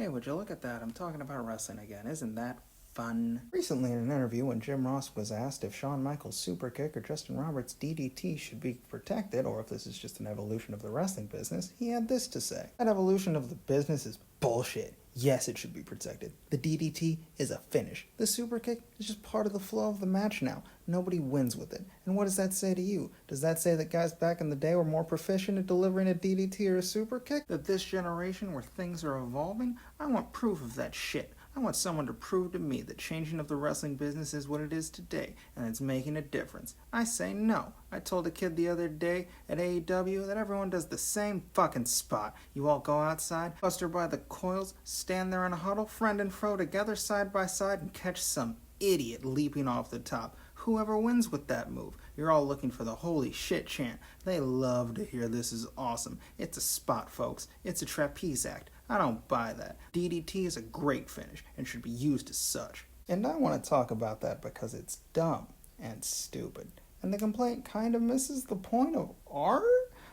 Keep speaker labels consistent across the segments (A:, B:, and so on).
A: Hey, would you look at that? I'm talking about wrestling again. Isn't that fun? Recently, in an interview, when Jim Ross was asked if Shawn Michaels' super kick or Justin Roberts' DDT should be protected, or if this is just an evolution of the wrestling business, he had this to say. That evolution of the business is bullshit. Yes, it should be protected. The DDT is a finish. The super kick is just part of the flow of the match now. Nobody wins with it. And what does that say to you? Does that say that guys back in the day were more proficient at delivering a DDT or a super kick? That this generation, where things are evolving, I want proof of that shit. I want someone to prove to me that changing of the wrestling business is what it is today, and it's making a difference. I say no. I told a kid the other day at AEW that everyone does the same fucking spot. You all go outside, buster by the coils, stand there in a huddle, friend and fro together side by side, and catch some idiot leaping off the top. Whoever wins with that move. You're all looking for the holy shit chant. They love to hear this is awesome. It's a spot, folks. It's a trapeze act. I don't buy that. DDT is a great finish and should be used as such. And I want to talk about that because it's dumb and stupid. And the complaint kind of misses the point of art?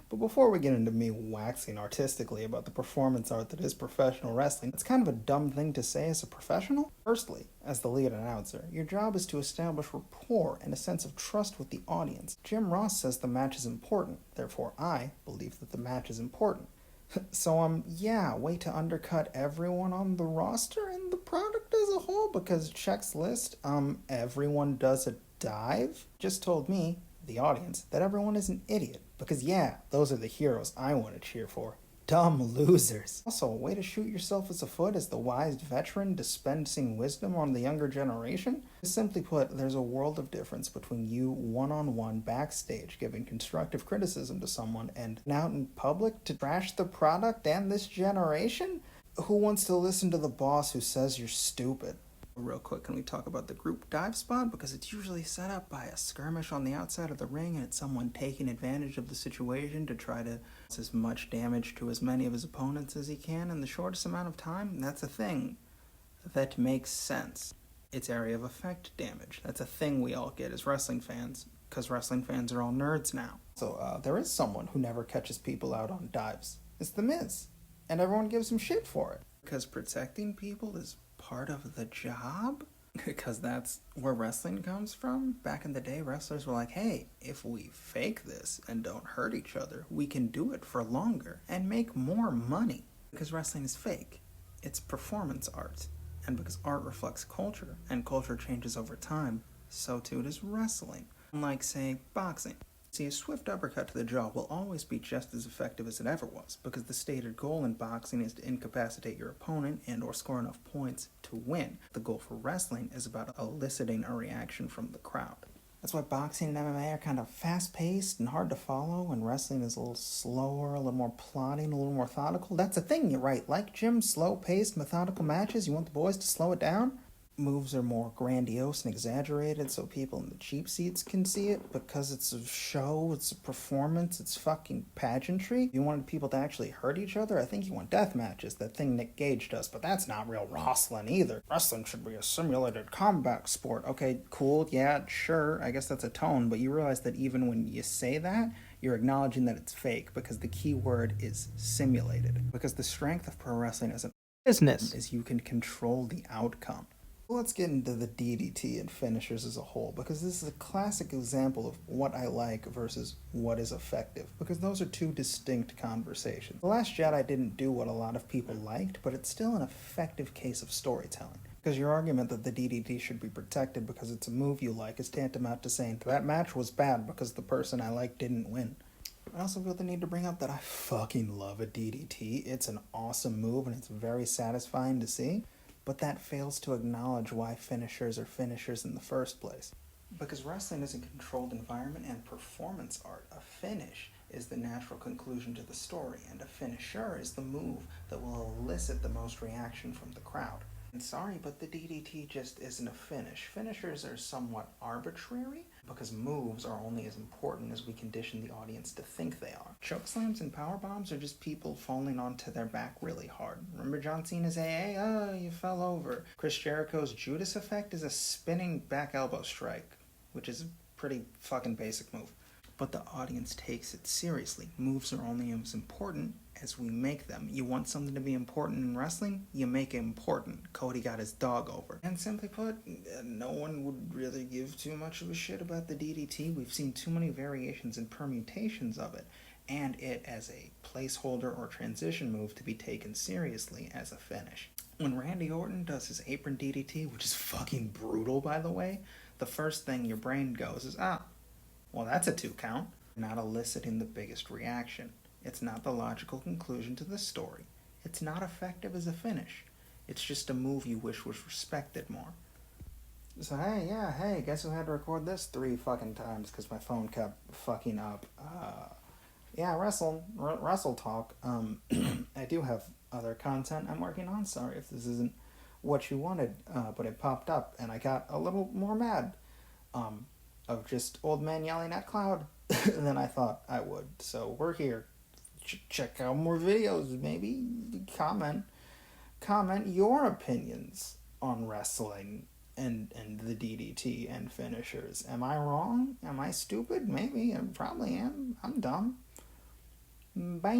A: But before we get into me waxing artistically about the performance art that is professional wrestling, it's kind of a dumb thing to say as a professional. Firstly, as the lead announcer, your job is to establish rapport and a sense of trust with the audience. Jim Ross says the match is important, therefore I believe that the match is important. So, way to undercut everyone on the roster and the product as a whole, because Check's list, everyone does a dive, just told me, the audience, that everyone is an idiot. Because those are the heroes I want to cheer for. Dumb losers. Also, a way to shoot yourself as a foot as the wise veteran dispensing wisdom on the younger generation? Simply put, there's a world of difference between you one-on-one backstage giving constructive criticism to someone and out in public to trash the product and this generation? Who wants to listen to the boss who says you're stupid? Real quick, can we talk about the group dive spot? Because it's usually set up by a skirmish on the outside of the ring, and it's someone taking advantage of the situation to try to cause as much damage to as many of his opponents as he can in the shortest amount of time. And that's a thing that makes sense. It's area of effect damage. That's a thing we all get as wrestling fans, because wrestling fans are all nerds now. So there is someone who never catches people out on dives. It's The Miz. And everyone gives him shit for it. Because protecting people is part of the job? Because that's where wrestling comes from? Back in the day, wrestlers were like, hey, if we fake this and don't hurt each other, we can do it for longer and make more money. Because wrestling is fake. It's performance art. And because art reflects culture, and culture changes over time, so too does wrestling. Unlike, say, boxing. See, a swift uppercut to the jaw will always be just as effective as it ever was, because the stated goal in boxing is to incapacitate your opponent and or score enough points to win. The goal for wrestling is about eliciting a reaction from the crowd. That's why boxing and MMA are kind of fast-paced and hard to follow, and wrestling is a little slower, a little more plotting, a little more methodical. That's a thing, you're right. Like Jim's slow-paced, methodical matches, you want the boys to slow it down? Moves are more grandiose and exaggerated so people in the cheap seats can see it, because it's a show, it's a performance, it's fucking pageantry. If you wanted people to actually hurt each other, I think you want death matches, that thing Nick Gage does, but that's not real wrestling either. Wrestling should be a simulated combat sport. Okay, cool, yeah, sure, I guess that's a tone, but you realize that even when you say that, you're acknowledging that it's fake, because the key word is simulated. Because the strength of pro wrestling as a business is you can control the outcome. Let's get into the DDT and finishers as a whole, because this is a classic example of what I like versus what is effective, because those are two distinct conversations. The Last Jedi didn't do what a lot of people liked, but it's still an effective case of storytelling. Because your argument that the DDT should be protected because it's a move you like is tantamount to saying that match was bad because the person I like didn't win. I also feel the need to bring up that I fucking love a DDT. It's an awesome move and it's very satisfying to see. But that fails to acknowledge why finishers are finishers in the first place. Because wrestling is a controlled environment and performance art. A finish is the natural conclusion to the story, and a finisher is the move that will elicit the most reaction from the crowd. And sorry, but the DDT just isn't a finish. Finishers are somewhat arbitrary, because moves are only as important as we condition the audience to think they are. Chokeslams and powerbombs are just people falling onto their back really hard. Remember John Cena's AA? Oh, you fell over. Chris Jericho's Judas effect is a spinning back elbow strike, which is a pretty fucking basic move. But the audience takes it seriously. Moves are only as important as we make them. You want something to be important in wrestling? You make it important. Cody got his dog over. And simply put, no one would really give too much of a shit about the DDT. We've seen too many variations and permutations of it, and it as a placeholder or transition move to be taken seriously as a finish. When Randy Orton does his apron DDT, which is fucking brutal by the way, the first thing your brain goes is, well that's a 2 count. Not eliciting the biggest reaction. It's not the logical conclusion to the story. It's not effective as a finish. It's just a move you wish was respected more. So hey, guess who had to record this 3 fucking times because my phone kept fucking up. Wrestle talk. I do have other content I'm working on. Sorry if this isn't what you wanted, but it popped up and I got a little more mad of just old man yelling at cloud than I thought I would. So we're here. Check out more videos, maybe. Comment your opinions on wrestling and the DDT and finishers. Am I wrong? Am I stupid? Maybe. I probably am. I'm dumb. Bye.